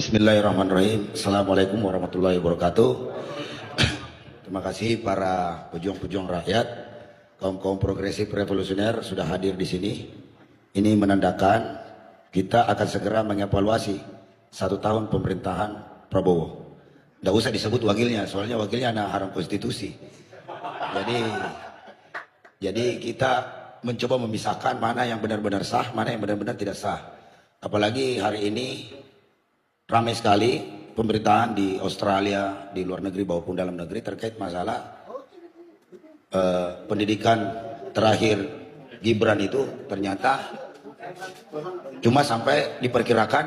Bismillahirrahmanirrahim. Assalamualaikum warahmatullahi wabarakatuh. Terima kasih para pejuang-pejuang rakyat, kaum-kaum progresif revolusioner sudah hadir di sini. Ini menandakan kita akan segera mengevaluasi 1 tahun pemerintahan Prabowo. Tidak usah disebut wakilnya, soalnya wakilnya anak haram konstitusi. Jadi kita mencoba memisahkan mana yang benar-benar sah, mana yang benar-benar tidak sah. Apalagi hari ini ramai sekali pemberitaan di Australia, di luar negeri maupun dalam negeri terkait masalah pendidikan terakhir Gibran itu ternyata cuma sampai diperkirakan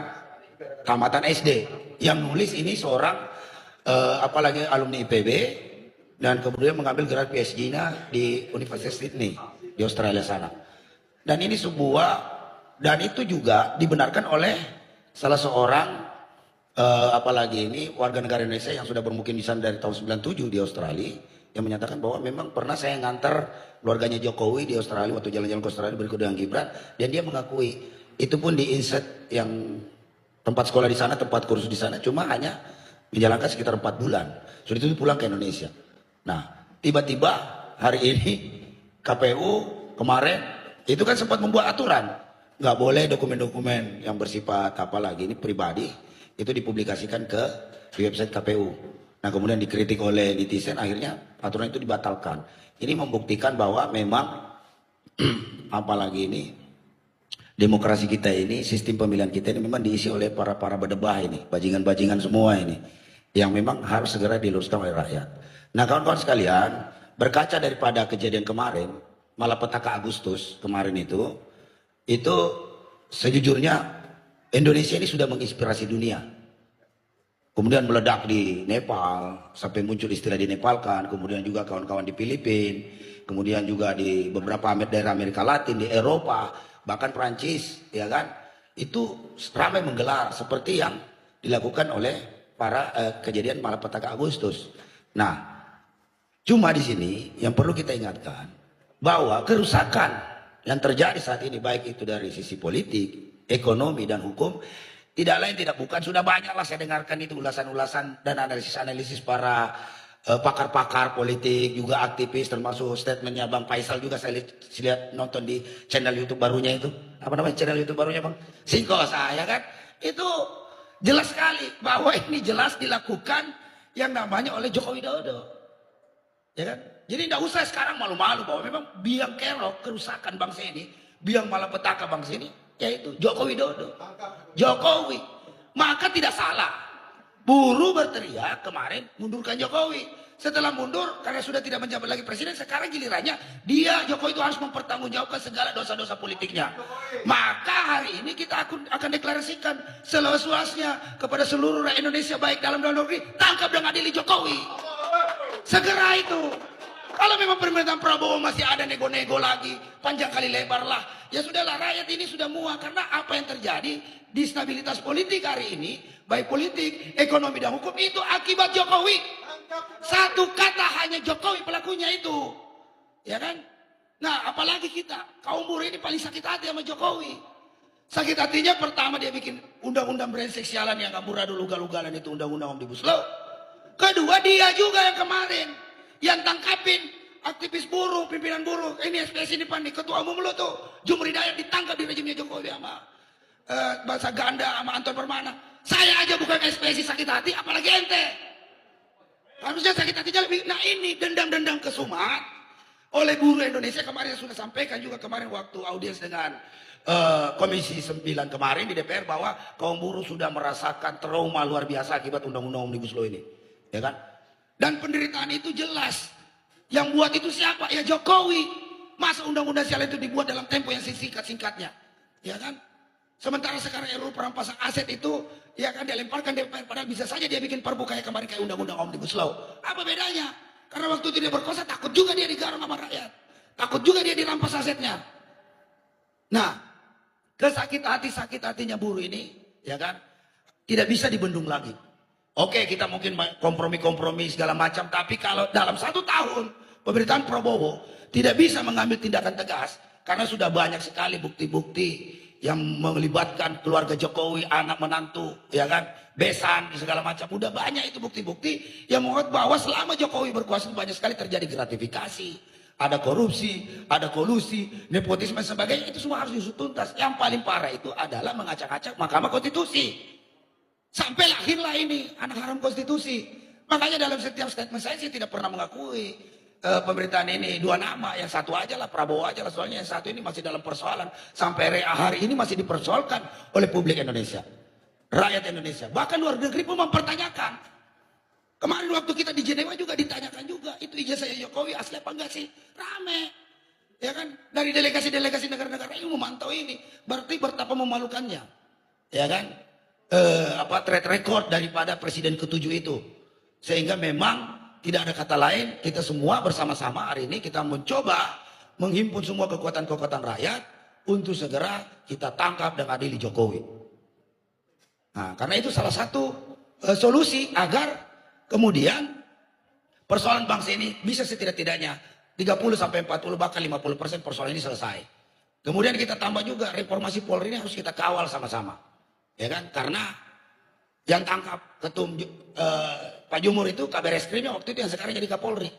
tamatan SD. Yang nulis ini seorang apalagi alumni IPB dan kemudian mengambil gelar PhD-nya di Universitas Sydney di Australia sana. Dan ini dan itu juga dibenarkan oleh salah seorang apalagi ini warga negara Indonesia yang sudah bermukim di sana dari tahun 97 di Australia, yang menyatakan bahwa memang pernah saya ngantar keluarganya Jokowi di Australia waktu jalan-jalan ke Australia berikut dengan Gibran, dan dia mengakui itu pun di Inset yang tempat sekolah di sana, tempat kursus di sana, cuma hanya menjalankan sekitar 4 bulan. Sudah itu pulang ke Indonesia. Nah, tiba-tiba hari ini KPU kemarin itu kan sempat membuat aturan, nggak boleh dokumen-dokumen yang bersifat apalagi ini pribadi itu dipublikasikan di website KPU. Nah, kemudian dikritik oleh netizen, akhirnya aturan itu dibatalkan. Ini membuktikan bahwa memang apalagi ini demokrasi kita ini, sistem pemilihan kita ini memang diisi oleh para berdebah ini, bajingan-bajingan semua ini, yang memang harus segera diluruskan oleh rakyat. Nah, kawan-kawan sekalian, berkaca daripada kejadian kemarin, malapetaka Agustus kemarin itu sejujurnya Indonesia ini sudah menginspirasi dunia. Kemudian meledak di Nepal, sampai muncul istilah di Nepalkan, kemudian juga kawan-kawan di Filipina, kemudian juga di beberapa daerah Amerika Latin, di Eropa, bahkan Prancis, ya kan? Itu ramai menggelar seperti yang dilakukan oleh para kejadian malapetaka Agustus. Nah, cuma di sini yang perlu kita ingatkan bahwa kerusakan yang terjadi saat ini, baik itu dari sisi politik, ekonomi dan hukum, tidak lain tidak bukan, sudah banyaklah saya dengarkan itu ulasan-ulasan dan analisis-analisis para pakar-pakar politik, juga aktivis, termasuk statementnya Bang Faisal juga saya lihat nonton di channel YouTube barunya itu. Apa namanya channel YouTube barunya Bang? Singkos, ya kan? Itu jelas sekali bahwa ini jelas dilakukan yang namanya oleh Joko Widodo. Ya kan? Jadi tidak usah sekarang malu-malu bahwa memang biang kerok kerusakan bangsa ini, biang malapetaka bangsa ini, yaitu Joko Widodo, Jokowi. Maka tidak salah buruh berteriak kemarin mundurkan Jokowi. Setelah mundur karena sudah tidak menjabat lagi presiden, sekarang gilirannya dia Jokowi itu harus mempertanggungjawabkan segala dosa-dosa politiknya. Maka hari ini kita akan deklarasikan seluas-luasnya kepada seluruh rakyat Indonesia, baik dalam dan luar negeri, tangkap dan adili Jokowi segera itu. Kalau memang pemerintahan Prabowo masih ada nego-nego lagi, panjang kali lebar lah, ya sudahlah, rakyat ini sudah muak. Karena apa yang terjadi di stabilitas politik hari ini, baik politik, ekonomi dan hukum, itu akibat Jokowi. Satu kata hanya Jokowi pelakunya itu, ya kan? Nah, apalagi kita kaum buruh ini paling sakit hati sama Jokowi. Sakit hatinya pertama dia bikin undang-undang brengsek sialan yang amburadul ugal-ugalan itu, undang-undang Omnibus Law. Kedua, dia juga yang kemarin yang tangkapin aktivis buruh, pimpinan buruh. Ini SPSI ini panik, ketua umum lo tuh Jumri Dayat ditangkap di rejimnya Jokowi sama Bahasa Ganda sama Anton Permana. Saya aja bukan SPSI sakit hati, apalagi ente. Harusnya sakit hatinya lebih. Nah, ini dendam-dendam kesumat oleh buruh Indonesia. Kemarin sudah sampaikan juga kemarin waktu audiens dengan Komisi 9 kemarin di DPR, bahwa kaum buruh sudah merasakan trauma luar biasa akibat undang-undang Omnibus Law ini, ya kan? Dan penderitaan itu jelas. Yang buat itu siapa? Ya Jokowi. Masa undang-undang sialan itu dibuat dalam tempo yang singkat-singkatnya, ya kan? Sementara sekarang RUU perampasan aset itu, ya kan, dia lemparkan DPR, padahal bisa saja dia bikin perbu kayak kemarin kayak undang-undang Omnibus Law. Apa bedanya? Karena waktu itu dia berkuasa, takut juga dia digarung sama rakyat, takut juga dia dirampas asetnya. Nah, sakit hatinya buruh ini, ya kan, tidak bisa dibendung lagi. Oke, kita mungkin kompromi-kompromi segala macam, tapi kalau dalam 1 tahun pemerintahan Prabowo tidak bisa mengambil tindakan tegas, karena sudah banyak sekali bukti-bukti yang melibatkan keluarga Jokowi, anak menantu, ya kan, besan segala macam. Udah banyak itu bukti-bukti yang menguat bahwa selama Jokowi berkuasa banyak sekali terjadi gratifikasi, ada korupsi, ada kolusi, nepotisme dan sebagainya. Itu semua harus diusut tuntas. Yang paling parah itu adalah mengacak-acak Mahkamah Konstitusi. Sampai lahirlah ini anak haram konstitusi. Makanya dalam setiap statement saya tidak pernah mengakui pemerintahan ini dua nama, yang satu aja lah, Prabowo aja lah, soalnya yang satu ini masih dalam persoalan sampai hari ini masih dipersoalkan oleh publik Indonesia, rakyat Indonesia, bahkan luar negeri pun mempertanyakan. Kemarin waktu kita di Jenewa juga ditanyakan juga, itu ijazah Jokowi asli apa enggak sih, rame, ya kan, dari delegasi-delegasi negara-negara ini memantau ini, berarti betapa memalukannya, ya kan, track record daripada presiden ketujuh itu, sehingga memang tidak ada kata lain, kita semua bersama-sama hari ini kita mencoba menghimpun semua kekuatan-kekuatan rakyat untuk segera kita tangkap dan adili Jokowi. Nah, karena itu salah satu solusi agar kemudian persoalan bangsa ini bisa setidak-tidaknya 30-40 bahkan 50% persoalan ini selesai. Kemudian kita tambah juga reformasi Polri ini harus kita kawal sama-sama, ya kan? Karena yang tangkap ketum Pak Jumur itu kabar eskrimnya waktu itu yang sekarang jadi Kapolri.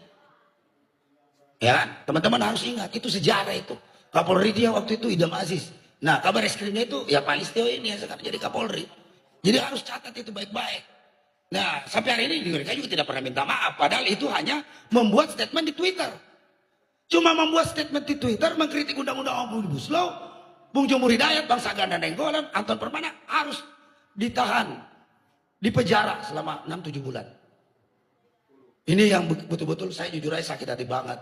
Ya kan? Teman-teman harus ingat, itu sejarah itu. Kapolri dia waktu itu Idam Aziz. Nah, kabar eskrimnya itu ya Pak Listio ini yang sekarang jadi Kapolri. Jadi harus catat itu baik-baik. Nah, sampai hari ini mereka juga tidak pernah minta maaf. Padahal itu hanya membuat statement di Twitter. Cuma membuat statement di Twitter mengkritik undang-undang Omnibus Law. Bung Jumur Hidayat, Bang Sagan dan Nenggolan, Anton Permana harus ditahan di penjara selama 6-7 bulan. Ini yang betul-betul saya jujur aja sakit hati banget.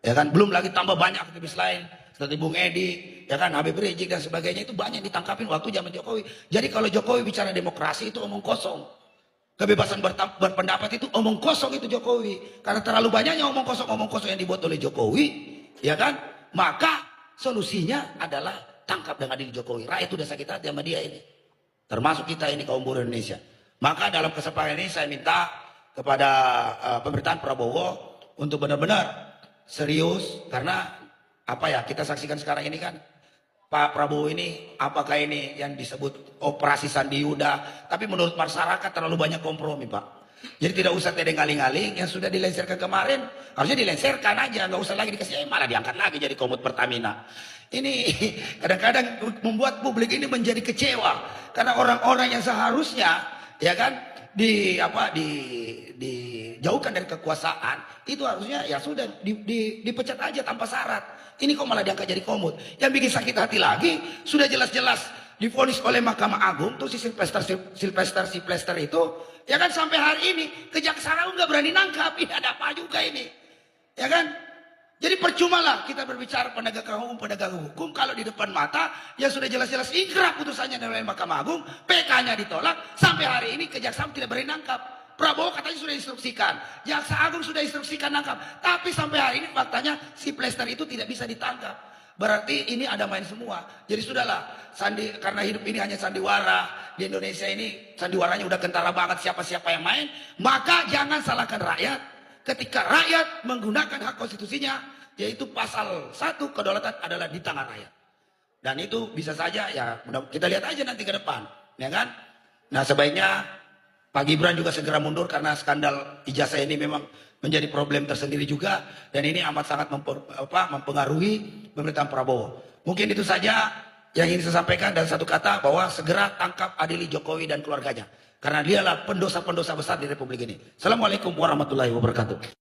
Ya kan, belum lagi tambah banyak aktivis lain seperti Bung Edi, ya kan, Habib Rizik dan sebagainya, itu banyak ditangkapin waktu zaman Jokowi. Jadi kalau Jokowi bicara demokrasi itu omong kosong. Kebebasan berpendapat itu omong kosong itu Jokowi. Karena terlalu banyaknya omong kosong yang dibuat oleh Jokowi, ya kan? Maka solusinya adalah tangkap dan adili Jokowi. Rakyat itu udah sakit hati sama dia ini. Termasuk kita ini kaum buruh Indonesia. Maka dalam kesempatan ini saya minta kepada pemerintahan Prabowo untuk benar-benar serius, karena apa ya, kita saksikan sekarang ini kan Pak Prabowo ini, apakah ini yang disebut operasi Sandi Yuda, tapi menurut masyarakat terlalu banyak kompromi, Pak. Jadi tidak usah tedeng aling-aling, yang sudah dilenserkan kemarin harusnya dilenserkan aja, nggak usah lagi dikasih, malah diangkat lagi jadi komut Pertamina. Ini kadang-kadang membuat publik ini menjadi kecewa, karena orang-orang yang seharusnya, ya kan, dijauhkan dari kekuasaan, itu harusnya ya sudah dipecat aja tanpa syarat. Ini kok malah diangkat jadi komut. Yang bikin sakit hati lagi, sudah jelas-jelas divonis oleh Mahkamah Agung tuh si Sylvester itu, ya kan, sampai hari ini Kejaksaan Agung nggak berani nangkap. Ini ada apa juga ini, ya kan? Jadi percuma lah kita berbicara penegakan hukum kalau di depan mata yang sudah jelas-jelas ingkrah putusannya dari Mahkamah Agung, PK-nya ditolak, sampai hari ini Kejaksaan tidak berani nangkap. Prabowo katanya sudah instruksikan, Jaksa Agung sudah instruksikan nangkap, tapi sampai hari ini faktanya si Plester itu tidak bisa ditangkap. Berarti ini ada main semua. Jadi sudahlah, karena hidup ini hanya sandiwara, di Indonesia ini sandiwaranya udah kentara banget, siapa-siapa yang main, maka jangan salahkan rakyat ketika rakyat menggunakan hak konstitusinya, yaitu pasal 1 kedaulatan adalah di tangan rakyat. Dan itu bisa saja ya, kita lihat aja nanti ke depan, ya kan? Nah, sebaiknya Pak Gibran juga segera mundur, karena skandal ijazah ini memang menjadi problem tersendiri juga, dan ini amat sangat mempengaruhi pemerintahan Prabowo. Mungkin itu saja yang ingin saya sampaikan, dan satu kata, bahwa segera tangkap adili Jokowi dan keluarganya, karena dialah pendosa-pendosa besar di Republik ini. Assalamualaikum warahmatullahi wabarakatuh.